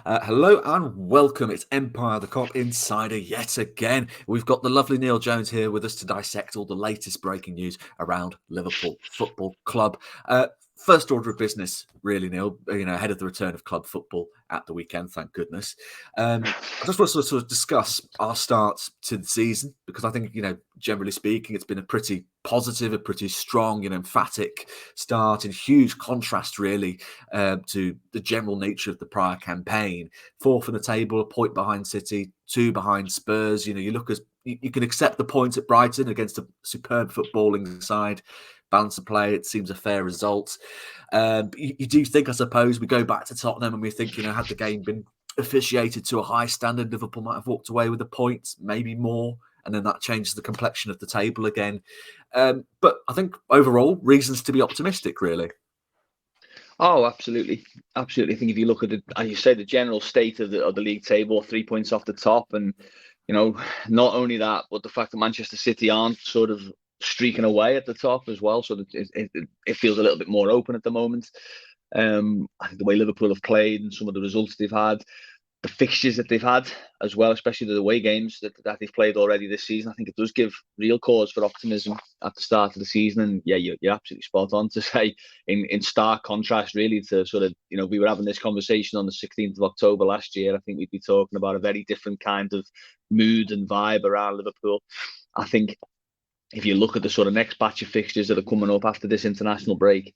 Hello and welcome. It's Empire the Cop Insider yet again. We've got the lovely Neil Jones here with us to dissect all the latest breaking news around Liverpool Football Club. First order of business, really, Neil, ahead of the return of club football at the weekend, thank goodness. I just want to sort of discuss our start to the season because I think, generally speaking, it's been a pretty positive, a pretty strong, emphatic start in huge contrast, really, to the general nature of the prior campaign. Fourth in the table, a point behind City, 2 behind Spurs. You look as you can accept the point at Brighton against a superb footballing side. Balance of play, it seems a fair result. But you do think, I suppose, we go back to Tottenham and we think, had the game been officiated to a high standard, Liverpool might have walked away with a point, maybe more, and then that changes the complexion of the table again. But I think overall, reasons to be optimistic, really. Oh, absolutely. Absolutely. I think if you look at as you say, the general state of the league table, 3 points off the top. And, not only that, but the fact that Manchester City aren't sort of streaking away at the top as well. So that it feels a little bit more open at the moment. I think the way Liverpool have played and some of the results they've had, the fixtures that they've had as well, especially the away games that they've played already this season, I think it does give real cause for optimism at the start of the season. And yeah, you're absolutely spot on to say in stark contrast really to sort of, we were having this conversation on the 16th of October last year. I think we'd be talking about a very different kind of mood and vibe around Liverpool. I think if you look at the sort of next batch of fixtures that are coming up after this international break,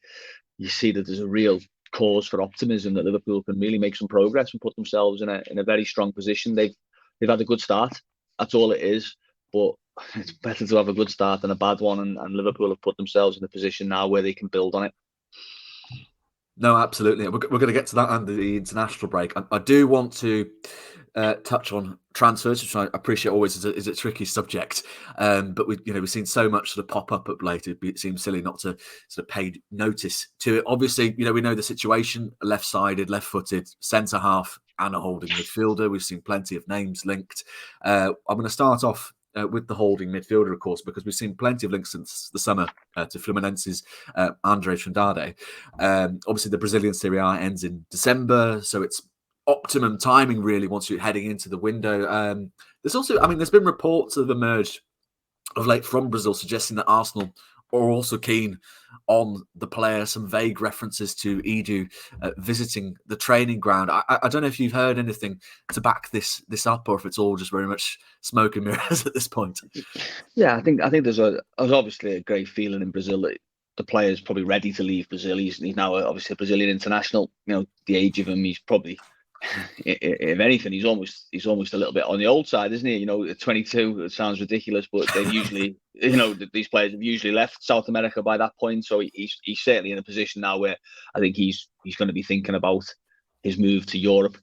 you see that there's a real cause for optimism that Liverpool can really make some progress and put themselves in a very strong position. They've had a good start. That's all it is. But it's better to have a good start than a bad one. And Liverpool have put themselves in a position now where they can build on it. No, absolutely. We're going to get to that under the international break. I do want to touch on transfers, which I appreciate always is a tricky subject. But we've seen so much sort of pop up late. It seems silly not to sort of pay notice to it. Obviously, we know the situation: left-sided, left-footed, centre half, and a holding midfielder. We've seen plenty of names linked. I'm going to start off with the holding midfielder, of course, because we've seen plenty of links since the summer to Fluminense's André Trindade. Obviously, the Brazilian Serie A ends in December, so it's optimum timing, really, once you're heading into the window. There's also, there's been reports that have emerged of late from Brazil suggesting that Arsenal are also keen on the player, some vague references to Edu visiting the training ground. I don't know if you've heard anything to back this up, or if it's all just very much smoke and mirrors at this point. Yeah, I think there's obviously a great feeling in Brazil that the player's probably ready to leave Brazil. He's now obviously a Brazilian international. The age of him, he's probably, if anything, he's almost a little bit on the old side, isn't he? At 22, it sounds ridiculous, but they usually, these players have usually left South America by that point. So he's certainly in a position now where I think he's going to be thinking about his move to Europe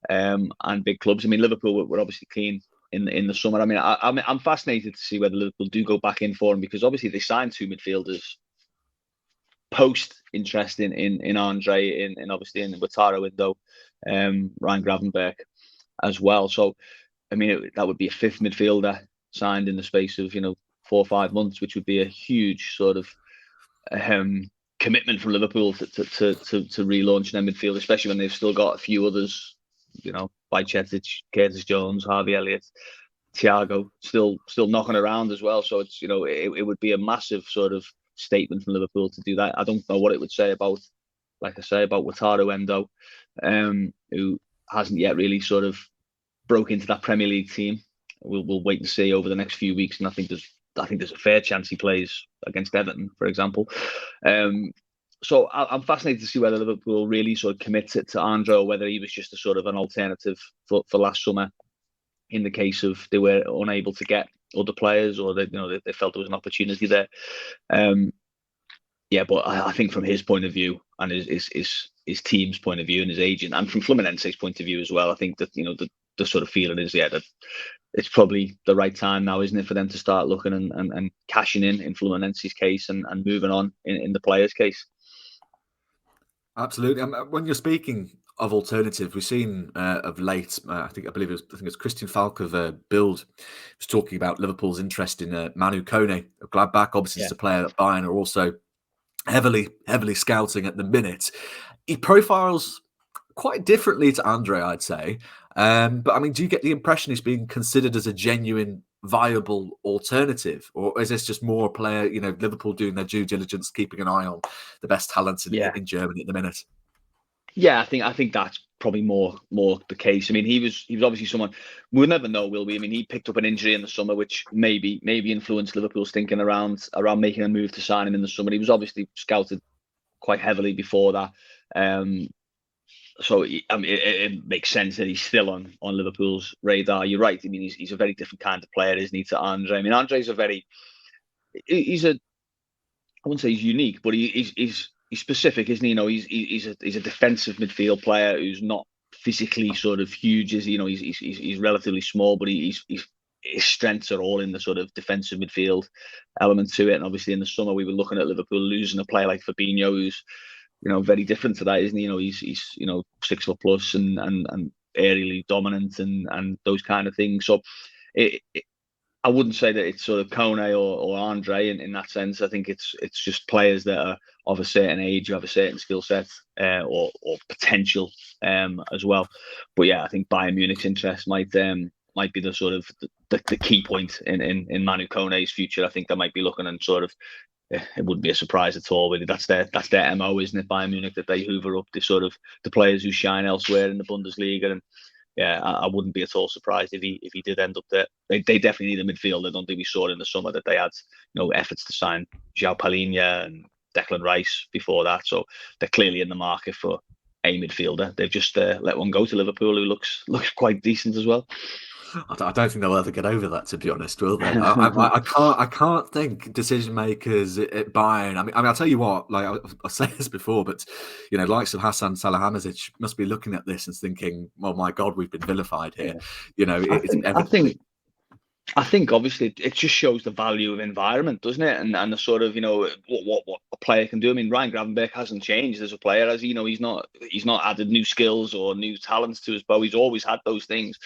and big clubs. Liverpool were obviously keen in the summer. I'm fascinated to see whether Liverpool do go back in for him, because obviously they signed 2 midfielders post interest in Andre, in obviously in the Wataru window, Ryan Gravenberch as well. So that would be a 5th midfielder signed in the space of 4 or 5 months, which would be a huge sort of commitment from Liverpool to relaunch their midfield, especially when they've still got a few others, Bajcetic, Curtis Jones, Harvey Elliott, Thiago still knocking around as well. So it's it would be a massive sort of statement from Liverpool to do that. I don't know what it would say about, like I say, about Wataru Endo, who hasn't yet really sort of broke into that Premier League team. We'll wait and see over the next few weeks, and I think there's a fair chance he plays against Everton, for example. So I'm fascinated to see whether Liverpool really sort of commits it to Andre, or whether he was just a sort of an alternative for last summer in the case of they were unable to get other players, or they felt there was an opportunity there. But I think from his point of view and his team's point of view and his agent, and from Fluminense's point of view as well, I think that the sort of feeling is that it's probably the right time now, isn't it, for them to start looking and cashing in Fluminense's case and moving on in the player's case. Absolutely. When you're speaking of alternative, we've seen of late, I think it's Christian Falk of Bild was talking about Liverpool's interest in Manu Kone of Gladbach. Obviously, it's a player that Bayern are also heavily scouting at the minute. He profiles quite differently to Andre, I'd say. But I mean, do you get the impression he's being considered as a genuine, viable alternative, or is this just more a player? Liverpool doing their due diligence, keeping an eye on the best talents in Germany at the minute. Yeah, I think that's probably more the case. I mean, he was obviously someone we'll never know, will we? I mean, he picked up an injury in the summer, which maybe influenced Liverpool's thinking around making a move to sign him in the summer. He was obviously scouted quite heavily before that. So I mean, it makes sense that he's still on Liverpool's radar. You're right. I mean, he's a very different kind of player, isn't he, to Andre? I mean, Andre's he's I wouldn't say he's unique, but he's specific, isn't he? He's a defensive midfield player who's not physically sort of huge. He's relatively small, but his strengths are all in the sort of defensive midfield element to it. And obviously, in the summer, we were looking at Liverpool losing a player like Fabinho, who's very different to that, isn't he? He's 6 foot plus and aerially dominant and those kind of things. So I wouldn't say that it's sort of Kone or Andre in that sense. I think it's just players that are of a certain age, who have a certain skill set or potential as well. But yeah, I think Bayern Munich's interest might be the sort of the key point in Manu Kone's future. I think they might be looking and sort of. It wouldn't be a surprise at all. Really, that's their MO, isn't it? Bayern Munich, that they hoover up the players who shine elsewhere in the Bundesliga, and yeah, I wouldn't be at all surprised if he did end up there. They definitely need a midfielder. I don't think we saw it in the summer that they had efforts to sign João Palhinha and Declan Rice before that. So they're clearly in the market for a midfielder. They've just let one go to Liverpool who looks quite decent as well. I don't think they'll ever get over that, to be honest, will they? I can't think decision makers at Bayern. I mean, I'll tell you what. Like I've said this before, but likes of Hassan Salihamidzic must be looking at this and thinking, "Oh my God, we've been vilified here." I think obviously it just shows the value of environment, doesn't it? And the sort of what a player can do. I mean, Ryan Gravenberch hasn't changed as a player, as he's not added new skills or new talents to his bow. He's always had those things,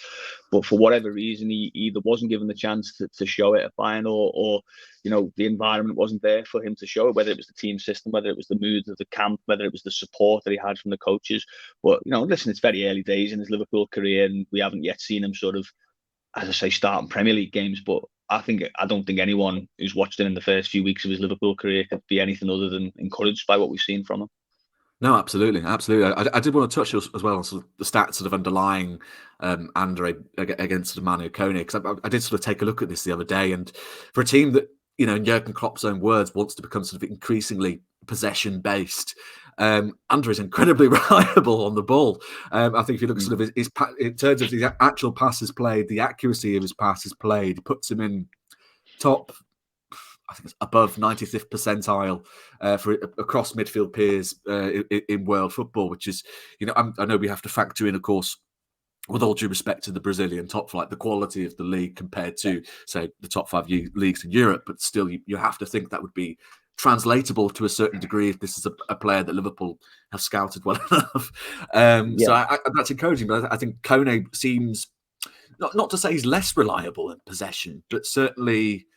but for whatever reason, he either wasn't given the chance to show it at Bayern, or the environment wasn't there for him to show it. Whether it was the team system, whether it was the mood of the camp, whether it was the support that he had from the coaches. But listen, it's very early days in his Liverpool career, and we haven't yet seen him sort of, as I say, starting Premier League games. But I don't think anyone who's watched him in the first few weeks of his Liverpool career could be anything other than encouraged by what we've seen from him. No, absolutely. I did want to touch as well on sort of the stats sort of underlying Andre against sort of Manu Kone, because I did sort of take a look at this the other day, and for a team that, in Jurgen Klopp's own words, wants to become sort of increasingly possession based, Andre is incredibly reliable on the ball. I think if you look at sort of his in terms of the actual passes played, the accuracy of his passes played puts him in top, I think it's above 95th percentile for across midfield peers in world football, which is, I know we have to factor in, of course, with all due respect to the Brazilian top flight, the quality of the league compared to, say, the top 5 leagues in Europe, but still you have to think that would be translatable to a certain degree if this is a player that Liverpool have scouted well enough. So that's encouraging, but I think Kone seems, not to say he's less reliable in possession, but certainly,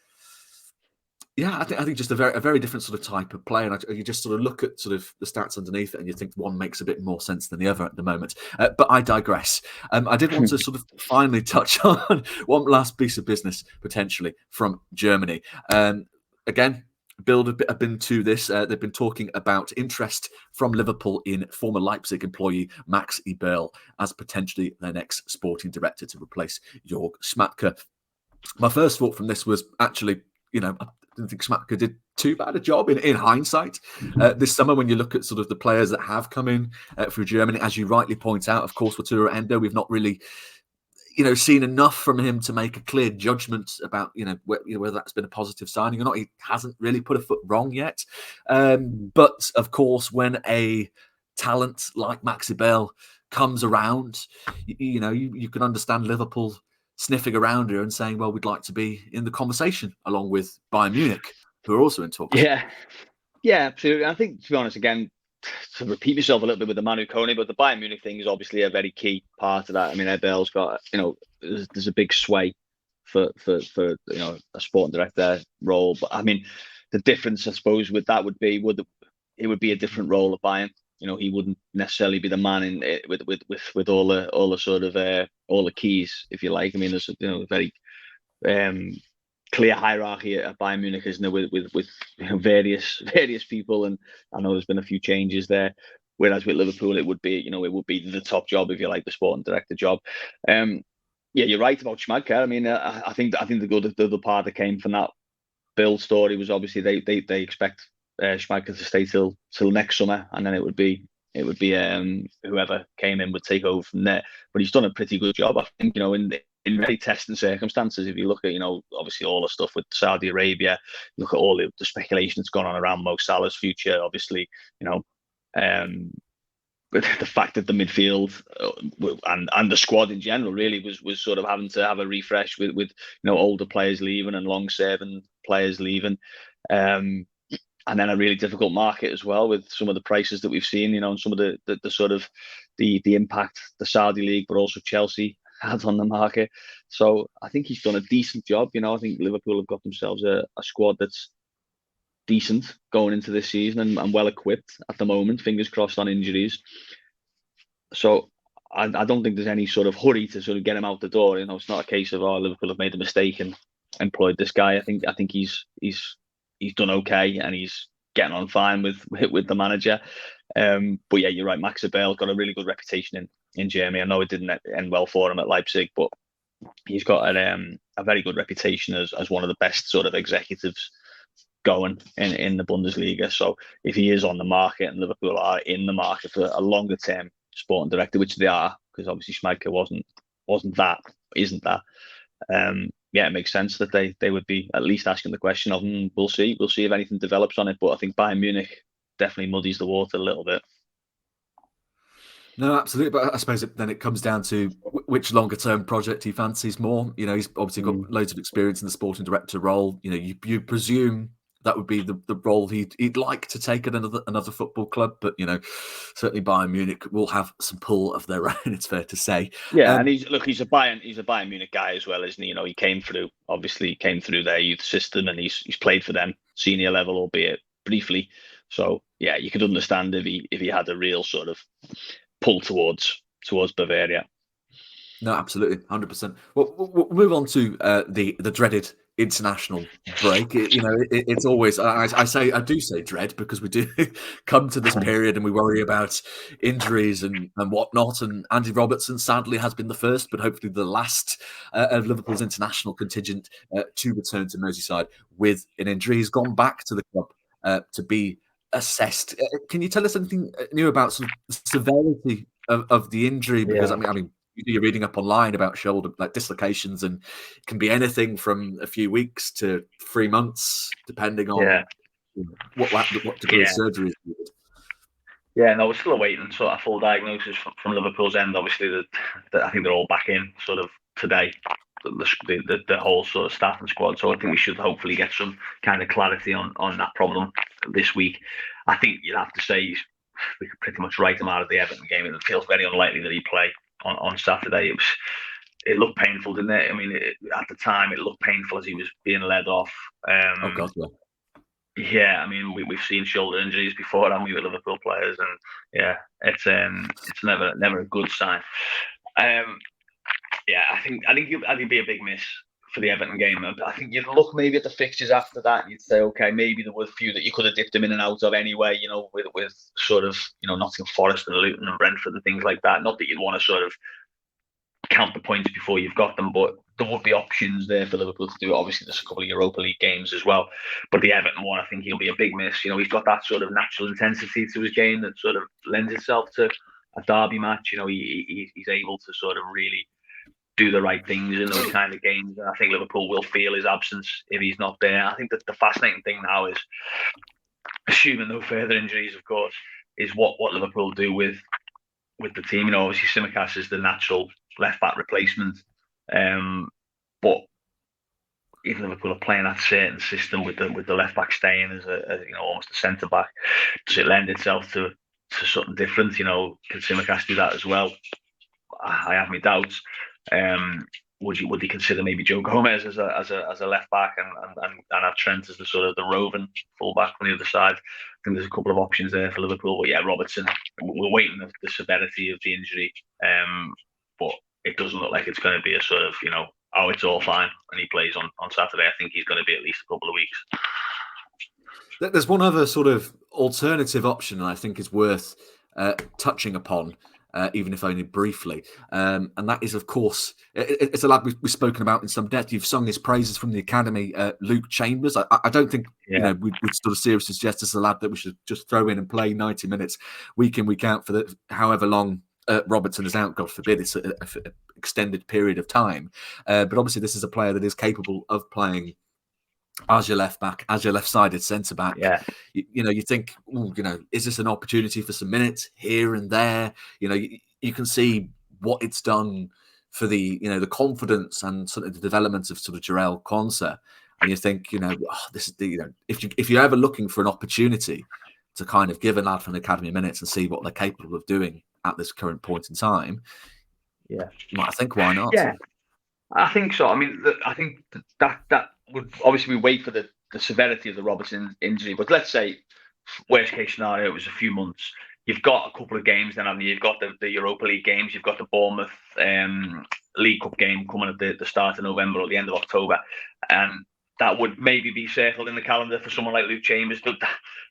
I think just a very different sort of type of player. And you just sort of look at sort of the stats underneath it, and you think one makes a bit more sense than the other at the moment. But I digress. I did want to sort of finally touch on one last piece of business potentially from Germany. Again, Bild have been to this. They've been talking about interest from Liverpool in former Leipzig employee Max Eberl as potentially their next sporting director to replace Jörg Schmadtke. My first thought from this was actually, I didn't think Schmadtke did too bad a job in hindsight this summer. When you look at sort of the players that have come in through Germany, as you rightly point out, of course, Wataru Endo, we've not really seen enough from him to make a clear judgment about, whether that's been a positive signing or not. He hasn't really put a foot wrong yet. But of course, when a talent like Max Eberl comes around, you can understand Liverpool sniffing around here and saying, well, we'd like to be in the conversation along with Bayern Munich, who are also in talks. Yeah, absolutely. I think, to be honest, again, to repeat myself a little bit with the Manu Kone, but the Bayern Munich thing is obviously a very key part of that. I mean, Eberl's got, there's a big sway for a sporting director role. But I mean, the difference, I suppose, with that would be, it would be a different role at Bayern. he wouldn't necessarily be the man in with all the sort of all the keys, if you like. I mean, there's a very clear hierarchy at Bayern Munich, isn't there, with various people, and I know there's been a few changes there. Whereas with Liverpool, it would be the top job, if you like, the sporting director job. Yeah, you're right about Schmadtke. I mean, I think the other part that came from that build story was obviously they expect Schmadtke to stay till next summer, and then it would be whoever came in would take over from there. But he's done a pretty good job, I think. In very testing circumstances. If you look at obviously all the stuff with Saudi Arabia, look at all the speculation that's gone on around Mo Salah's future. Obviously, but the fact that the midfield and the squad in general really was sort of having to have a refresh with older players leaving and long serving players leaving. And then a really difficult market as well with some of the prices that we've seen, and some of the sort of the impact the Saudi League, but also Chelsea had on the market. So I think he's done a decent job. I think Liverpool have got themselves a squad that's decent going into this season and well equipped at the moment. Fingers crossed on injuries. So I don't think there's any sort of hurry to sort of get him out the door. It's not a case of Liverpool have made a mistake and employed this guy. I think he's done okay and he's getting on fine with the manager. But yeah, you're right. Max Eberl got a really good reputation in Germany. I know it didn't end well for him at Leipzig, but he's got a very good reputation as one of the best sort of executives going in the Bundesliga. So if he is on the market and Liverpool are in the market for a longer term sporting director, which they are, because obviously Schmadtke isn't that. Yeah, it makes sense that they would be at least asking the question of, we'll see if anything develops on it. But I think Bayern Munich definitely muddies the water a little bit. No, absolutely. But I suppose then it comes down to which longer term project he fancies more. He's obviously got loads of experience in the sporting director role. You presume that would be the role he'd like to take at another football club. But certainly Bayern Munich will have some pull of their own. It's fair to say. Yeah, and he's a Bayern Munich guy as well, isn't he? He came through their youth system, and he's played for them senior level, albeit briefly. So yeah, you could understand if he had a real sort of pull towards Bavaria. No, absolutely, 100%. Well, we'll move on to the dreaded international break. It's always I do say dread because we do come to this period and we worry about injuries and whatnot. And Andy Robertson sadly has been the first, but hopefully the last of Liverpool's international contingent to return to Merseyside with an injury. He's gone back to the club to be assessed. Can you tell us anything new about sort of the severity of the injury? Because I mean, you're reading up online about shoulder dislocations, and it can be anything from a few weeks to 3 months, depending on what degree of surgery is needed. Yeah, no, we're still awaiting sort of full diagnosis from Liverpool's end. Obviously, I think they're all back in sort of today, the whole sort of staff and squad. So I think we should hopefully get some kind of clarity on that problem this week. I think you'd have to say we could pretty much write him out of the Everton game. It feels very unlikely that he play on Saturday. It looked painful, didn't it? I mean, at the time, it looked painful as he was being led off. Oh God, yeah. Yeah, I mean, we've seen shoulder injuries before, haven't we, with Liverpool players, and yeah, it's never a good sign. Yeah, I think it'd be a big miss for the Everton game. I think you'd look maybe at the fixtures after that, and you'd say, okay, maybe there were a few that you could have dipped him in and out of anyway. With sort of Nottingham Forest and Luton and Brentford and things like that. Not that you'd want to sort of count the points before you've got them, but there would be options there for Liverpool to do it. Obviously, there's a couple of Europa League games as well, but the Everton one, I think he'll be a big miss. He's got that sort of natural intensity to his game that sort of lends itself to a derby match. He's able to sort of really do the right things in those kind of games. And I think Liverpool will feel his absence if he's not there. I think that the fascinating thing now is, assuming no further injuries, of course, is what Liverpool do with the team. Obviously Tsimikas is the natural left back replacement, but if Liverpool are playing that certain system with the left back staying as almost a centre back, does it lend itself to something different? Can Tsimikas do that as well? I have my doubts. would they consider maybe Joe Gomes as a left back and have Trent as the sort of the roving full back on the other side? I think there's a couple of options there for Liverpool. But yeah, Robertson, we're waiting on the severity of the injury, but it doesn't look like it's going to be a sort of, oh, it's all fine and he plays on Saturday. I think he's going to be at least a couple of weeks. There's one other sort of alternative option I think is worth touching upon, even if only briefly. And that is, of course, it's a lad we've spoken about in some depth. You've sung his praises from the academy, Luke Chambers. I don't think we'd sort of seriously suggest as a lad that we should just throw in and play 90 minutes week in, week out for however long Robertson is out. God forbid it's an extended period of time. But obviously this is a player that is capable of playing as your left back, as your left-sided centre back. Yeah. You think, is this an opportunity for some minutes here and there? You can see what it's done for the confidence and sort of the development of sort of Jarell Quansah. And you think, this is if you're ever looking for an opportunity to kind of give a lad from the academy minutes and see what they're capable of doing at this current point in time, I think why not? Yeah, I think so. I mean, I think that would obviously we wait for the severity of the Robertson injury, but let's say worst case scenario it was a few months. You've got a couple of games then, haven't you? You've got the Europa League games, you've got the Bournemouth League Cup game coming at the start of November or the end of October, and that would maybe be circled in the calendar for someone like Luke Chambers. But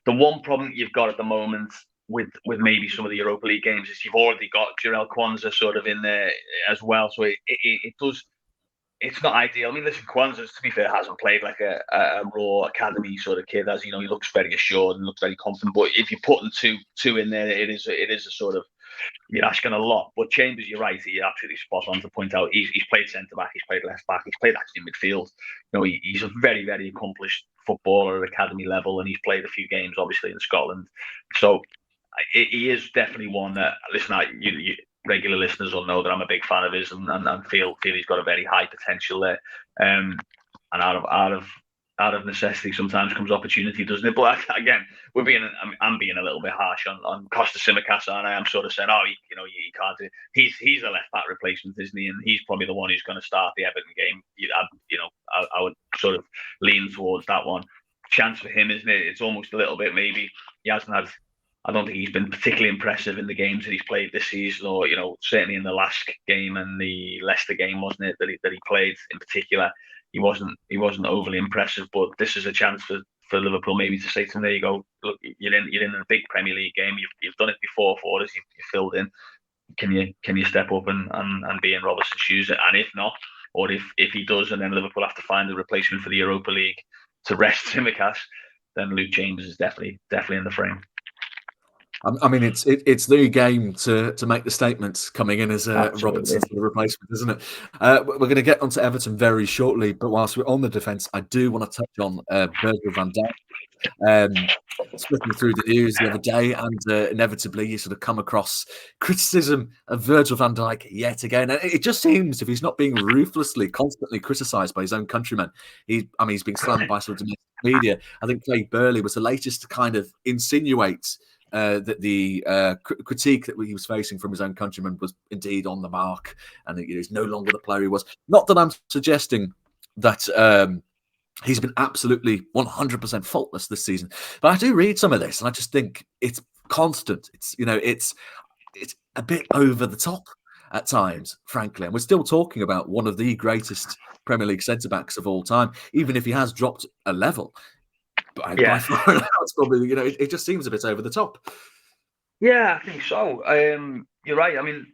the one problem that you've got at the moment with maybe some of the Europa League games is you've already got Jarell Quansah sort of in there as well, so it does. It's not ideal. I mean, listen, Quansah, to be fair, hasn't played like a raw academy sort of kid. As he looks very assured and looks very confident. But if you put two in there, it is a sort of, you're asking a lot. But Chambers, you're right. You're absolutely spot on to point out. He's played centre back. He's played left back. He's played actually in midfield. He's a very, very accomplished footballer at academy level, and he's played a few games, obviously, in Scotland. So he is definitely one that, listen, you regular listeners will know that I'm a big fan of his and feel he's got a very high potential there. And out of necessity sometimes comes opportunity, doesn't it? But again, I'm being a little bit harsh on Costa Simicas, and I am sort of saying, he can't do. He's a left back replacement, isn't he? And he's probably the one who's going to start the Everton game. I would sort of lean towards that one. Chance for him, isn't it? It's almost a little bit maybe he hasn't had. I don't think he's been particularly impressive in the games that he's played this season, or certainly in the last game and the Leicester game, wasn't it, that he played in particular. He wasn't overly impressive, but this is a chance for Liverpool maybe to say to him, there you go, look, you're in a big Premier League game, you've done it before for us, you've filled in. Can you step up and be in Robertson's shoes? And if not, or if he does, and then Liverpool have to find a replacement for the Europa League to rest Tsimikas, then Luke Chambers is definitely in the frame. I mean, it's the game to make the statements coming in as Robertson's replacement, isn't it? We're going to get onto Everton very shortly, but whilst we're on the defence, I do want to touch on Virgil van Dijk. Flipping through the news the other day, and inevitably you sort of come across criticism of Virgil van Dijk yet again. And it just seems, if he's not being ruthlessly, constantly criticised by his own countrymen, he's being slammed by sort of domestic media. I think Craig Burley was the latest to kind of insinuate that the critique that he was facing from his own countrymen was indeed on the mark, and that he's no longer the player he was. Not that I'm suggesting that he's been absolutely 100% faultless this season, but I do read some of this, and I just think it's constant. It's a bit over the top at times, frankly. And we're still talking about one of the greatest Premier League centre backs of all time, even if he has dropped a level. By far, it's probably it just seems a bit over the top. Yeah, I think so. You're right. I mean,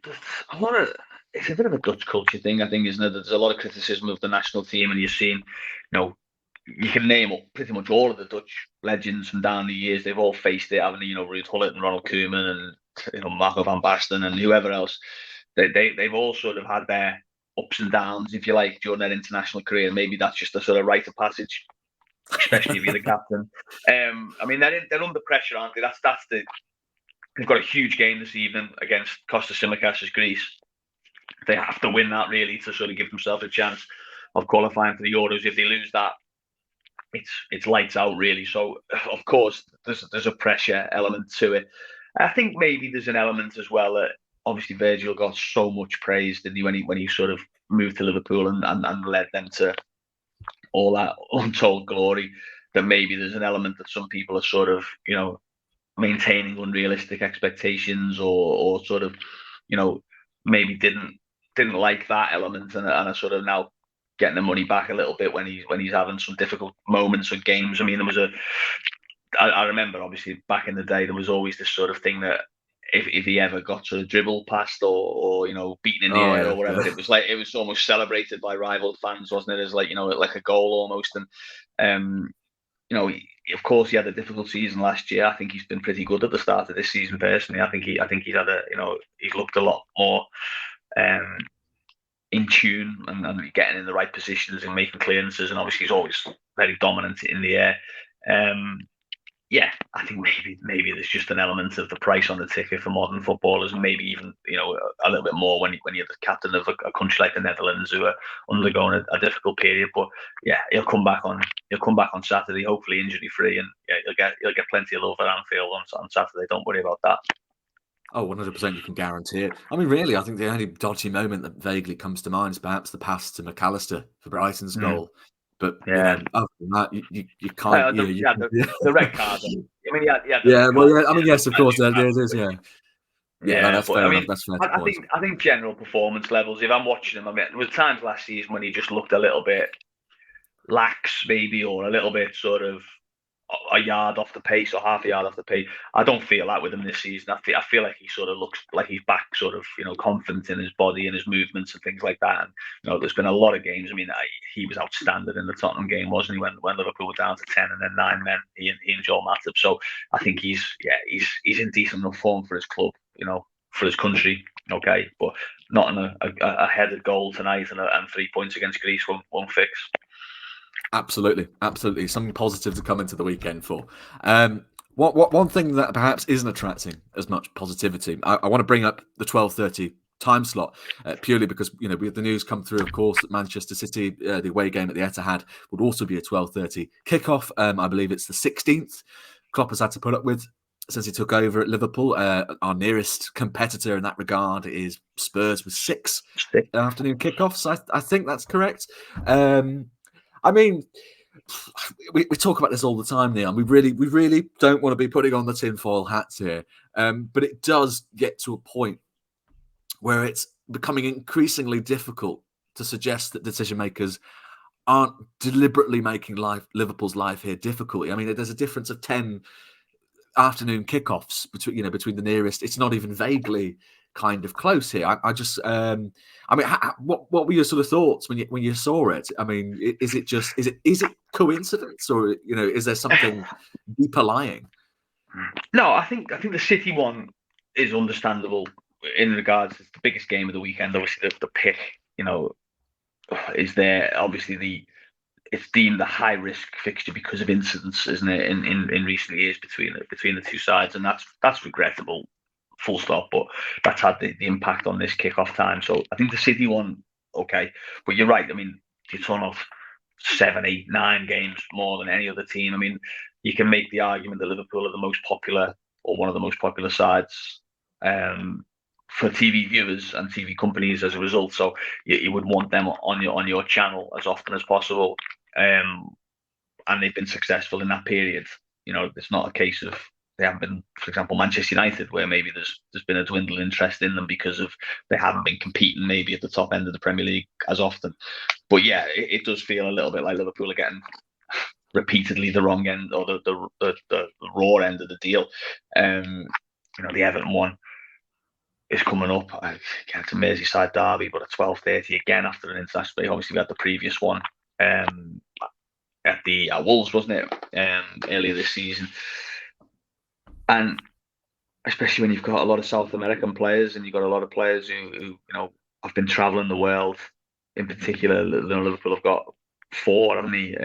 it's a bit of a Dutch culture thing, I think, isn't it? There's a lot of criticism of the national team, and you're seeing, you can name up pretty much all of the Dutch legends from down the years. They've all faced it, haven't they? Ruud Gullit and Ronald Koeman and Marco van Basten and whoever else. They've all sort of had their ups and downs, if you like, during their international career. And maybe that's just a sort of rite of passage, especially if you're the captain. I mean, they're under pressure, aren't they? They've got a huge game this evening against Costa Simicas' Greece. They have to win that really to sort of give themselves a chance of qualifying for the Euros. If they lose that, it's lights out really. So of course there's a pressure element to it. I think maybe there's an element as well that obviously Virgil got so much praise, didn't he, when he sort of moved to Liverpool and led them to all that untold glory, that maybe there's an element that some people are sort of, maintaining unrealistic expectations or sort of, maybe didn't like that element and are sort of now getting the money back a little bit when he's having some difficult moments or games. I mean, I remember obviously back in the day there was always this sort of thing that if he ever got sort of dribbled past or beaten in the air or whatever, it was almost celebrated by rival fans, wasn't it? As like like a goal almost. And of course he had a difficult season last year. I think he's been pretty good at the start of this season personally. I think he's had he's looked a lot more in tune and getting in the right positions and making clearances, and obviously he's always very dominant in the air. Yeah, I think maybe there's just an element of the price on the ticket for modern footballers, and maybe even a little bit more when you're the captain of a country like the Netherlands who are undergoing a difficult period. But yeah, he'll come back on Saturday, hopefully injury free, and yeah, he'll get plenty of love at Anfield on Saturday. Don't worry about that. Oh, 100% you can guarantee it. I mean, really, I think the only dodgy moment that vaguely comes to mind is perhaps the pass to McAllister for Brighton's goal. But yeah, other than that, you can't. The red card. I mean, yes, of course, there is. Yeah, no, that's fair enough. That's fair. I think general performance levels. If I'm watching him, I mean, there was times last season when he just looked a little bit lax, maybe, or a little bit sort of a yard off the pace or half a yard off the pace. I don't feel that with him this season. I feel like he sort of looks like he's back, sort of, confident in his body and his movements and things like that. And there's been a lot of games. I mean, he was outstanding in the Tottenham game, wasn't he? When Liverpool were down to 10 and then 9 men, he and Joel Matip. So I think he's in decent enough form for his club, for his country. Okay, but not in a headed goal tonight and 3 points against Greece won't fix. Absolutely. Something positive to come into the weekend for. One thing that perhaps isn't attracting as much positivity, I want to bring up the 12:30 time slot purely because we had the news come through, of course, that Manchester City, the away game at the Etihad, would also be a 12:30 kickoff. I believe it's the 16th. Klopp has had to put up with since he took over at Liverpool. Our nearest competitor in that regard is Spurs with 6 afternoon kickoffs. I think that's correct. I mean, we talk about this all the time, Neil. We really don't want to be putting on the tinfoil hats here, but it does get to a point where it's becoming increasingly difficult to suggest that decision makers aren't deliberately making Liverpool's life here difficult. I mean, there's a difference of 10 afternoon kickoffs between the nearest. It's not even vaguely kind of close here. What were your sort of thoughts when you saw it? I mean, is it coincidence, or is there something deeper lying? No, I think the City one is understandable in regards to the biggest game of the weekend. Obviously, the pick, is there. Obviously, it's deemed a high risk fixture because of incidents, isn't it? In recent years between the two sides, and that's regrettable. Full stop, but that's had the impact on this kickoff time. So I think the City one, okay, but you're right. I mean, you turn off 7, 8, 9 games more than any other team. I mean, you can make the argument that Liverpool are the most popular or one of the most popular sides for TV viewers and TV companies as a result. So you would want them on your channel as often as possible, and they've been successful in that period. It's not a case of they haven't been, for example, Manchester United, where maybe there's been a dwindling interest in them because of they haven't been competing maybe at the top end of the Premier League as often. But yeah, it does feel a little bit like Liverpool are getting repeatedly the wrong end or the raw end of the deal. The Everton one is coming up. It's a Merseyside derby, but at 12:30 again after an international break. Obviously, we had the previous one at Wolves, wasn't it? Earlier this season. And especially when you've got a lot of South American players and you've got a lot of players who have been traveling the world. In particular, Liverpool have got 4, haven't they,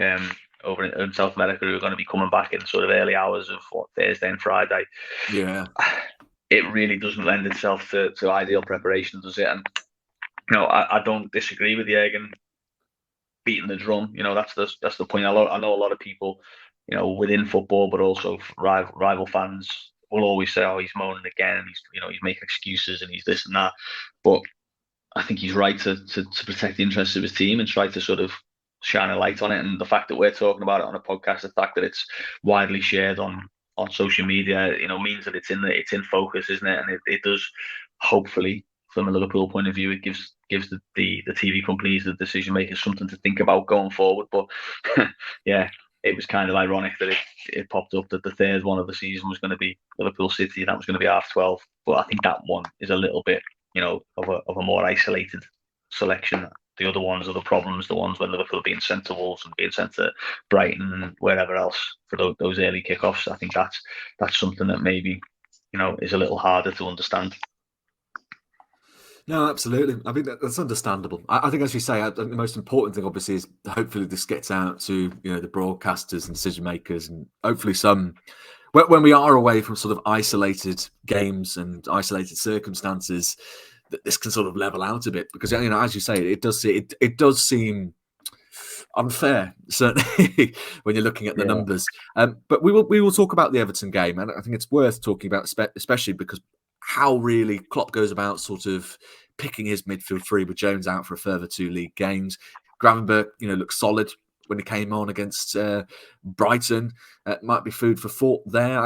over in South America, who are going to be coming back in sort of early hours of Thursday and Friday. Yeah, it really doesn't lend itself to ideal preparation, does it? And I don't disagree with Jurgen beating the drum. That's the point. I know a lot of people, within football, but also rival fans will always say, "Oh, he's moaning again, and he's making excuses, and he's this and that." But I think he's right to protect the interests of his team and try to sort of shine a light on it. And the fact that we're talking about it on a podcast, the fact that it's widely shared on social media, means that it's in focus, isn't it? And it does, hopefully, from a Liverpool point of view, it gives the TV companies, the decision makers, something to think about going forward. But yeah, it was kind of ironic that it popped up that the third one of the season was going to be Liverpool City, and that was going to be 12:30. But I think that one is a little bit, of a more isolated selection. The other ones are the problems, the ones where Liverpool being sent to Wolves and being sent to Brighton and wherever else for those early kickoffs. I think that's something that maybe, is a little harder to understand. No, absolutely. I think that's understandable. I think, as you say, the most important thing, obviously, is hopefully this gets out to the broadcasters and decision makers, and hopefully when we are away from sort of isolated games and isolated circumstances, that this can sort of level out a bit, because as you say, it does seem unfair, certainly when you're looking at the numbers. But we will talk about the Everton game, and I think it's worth talking about, especially because how really Klopp goes about sort of picking his midfield three with Jones out for a further 2 league games. Gravenberch, looked solid when he came on against Brighton. Might be food for thought there.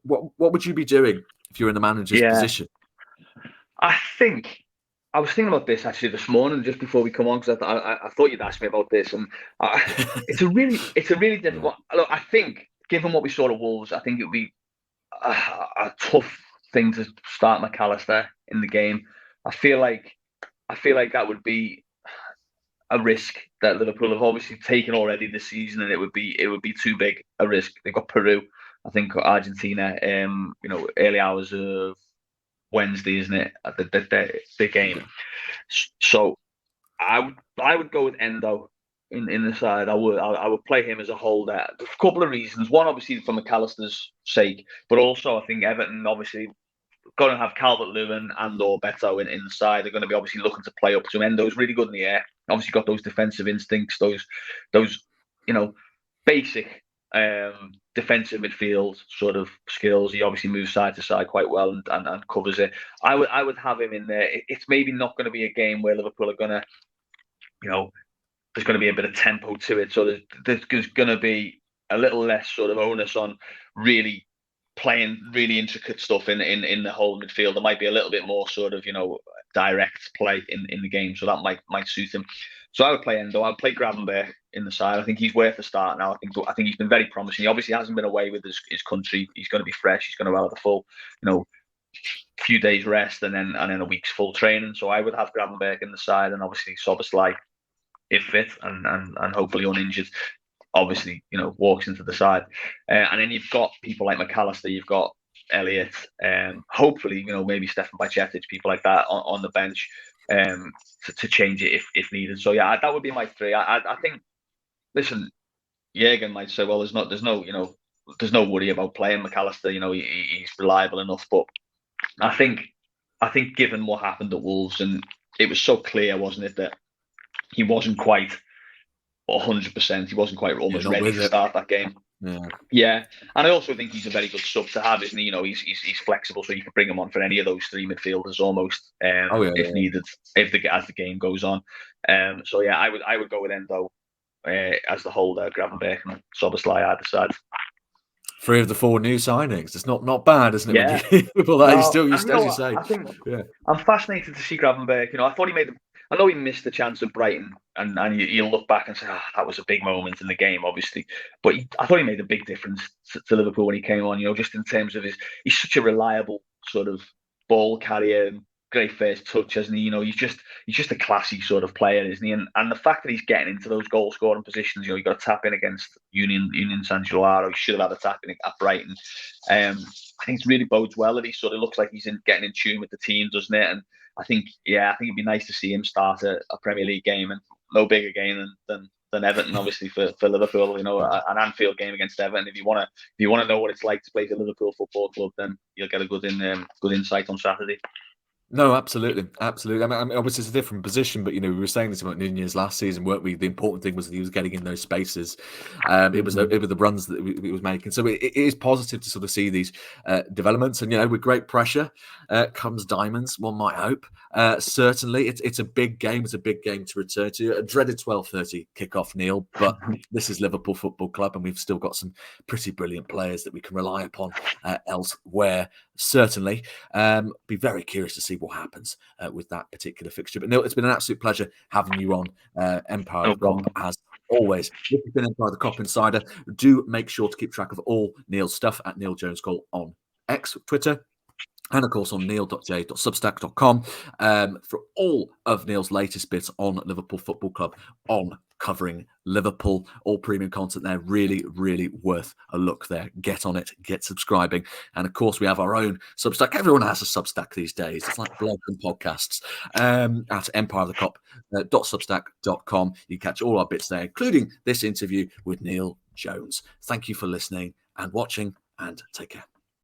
What would you be doing if you're in the manager's position? I was thinking about this actually this morning, just before we come on, because I thought you'd ask me about this, and it's a really difficult one. Look, I think, given what we saw at Wolves, I think it would be a tough thing to start McAllister in the game. I feel like that would be a risk that Liverpool have obviously taken already this season, and it would be too big a risk. They've got Peru, I think, Argentina, early hours of Wednesday, isn't it? The game. So I would go with Endo in the side. I would play him as a holder. A couple of reasons. One, obviously, for McAllister's sake, but also I think Everton obviously going to have Calvert-Lewin and or Beto in the side. They're going to be obviously looking to play up to him. Endo's really good in the air. Obviously got those defensive instincts, those basic defensive midfield sort of skills. He obviously moves side to side quite well and covers it. I would have him in there. It's maybe not going to be a game where Liverpool are going to, there's going to be a bit of tempo to it. So there's going to be a little less sort of onus on really playing really intricate stuff in the whole midfield. There might be a little bit more sort of, direct play in the game. So that might suit him. So I would play Endo. I'd play Gravenberch in the side. I think he's worth a start now. I think he's been very promising. He obviously hasn't been away with his country. He's going to be fresh. He's going to have a full, few days rest and then a week's full training. So I would have Gravenberch in the side, and obviously Szoboszlai, if fit and hopefully uninjured, obviously walks into the side. And then you've got people like McAllister. You've got Elliott. Hopefully maybe Stefan Bajcetic, people like that on the bench. To change it if needed. So yeah, that would be my three. I think. Listen, Jürgen might say, well, there's no worry about playing McAllister. He's reliable enough. But I think given what happened at Wolves, and it was so clear, wasn't it, that he wasn't quite 100%. He wasn't quite almost ready to start that game. Yeah, and I also think he's a very good sub to have, isn't he? He's flexible, so you can bring him on for any of those three midfielders almost, if needed, as the game goes on. So yeah, I would go with Endo as the holder, Gravenberch and Szoboszlai either side. 3 of the 4 new signings. It's not bad, isn't it? Yeah. I think I'm fascinated to see Gravenberch. I thought I know he missed the chance at Brighton, and you'll look back and say, that was a big moment in the game, obviously. But I thought he made a big difference to Liverpool when he came on, just in terms of he's such a reliable sort of ball carrier, great first touch, isn't he? He's just a classy sort of player, isn't he? And the fact that he's getting into those goal scoring positions, he got a tap in against Union San Gilloaro. He should have had a tap in at Brighton. I think it really bodes well that he sort of looks like he's getting in tune with the team, doesn't it? And I think it'd be nice to see him start a Premier League game, and no bigger game than Everton, obviously for Liverpool. An Anfield game against Everton. If you want to know what it's like to play for Liverpool Football Club, then you'll get a good insight on Saturday. No, absolutely. Absolutely. I mean, obviously, it's a different position, but, we were saying this about Nunez last season, weren't we? The important thing was that he was getting in those spaces. It was the runs that he was making. So it is positive to sort of see these developments. And, with great pressure comes diamonds, one might hope. Certainly, it's a big game. It's a big game to return to. A dreaded 12:30 kickoff, Neil, but this is Liverpool Football Club, and we've still got some pretty brilliant players that we can rely upon elsewhere. Certainly. Be very curious to see what happens with that particular fixture. But Neil, it's been an absolute pleasure having you on Empire of the Cop, as always. This has been Empire of the Cop Insider. Do make sure to keep track of all Neil's stuff at Neil Jones Cole on X, Twitter, and of course on neil.j.substack.com for all of Neil's latest bits on Liverpool Football Club, on covering Liverpool. All premium content there. Really, really worth a look there. Get on it, get subscribing. And of course, we have our own Substack. Everyone has a Substack these days. It's like blogs and podcasts at empireofthecop.substack.com. You catch all our bits there, including this interview with Neil Jones. Thank you for listening and watching, and take care.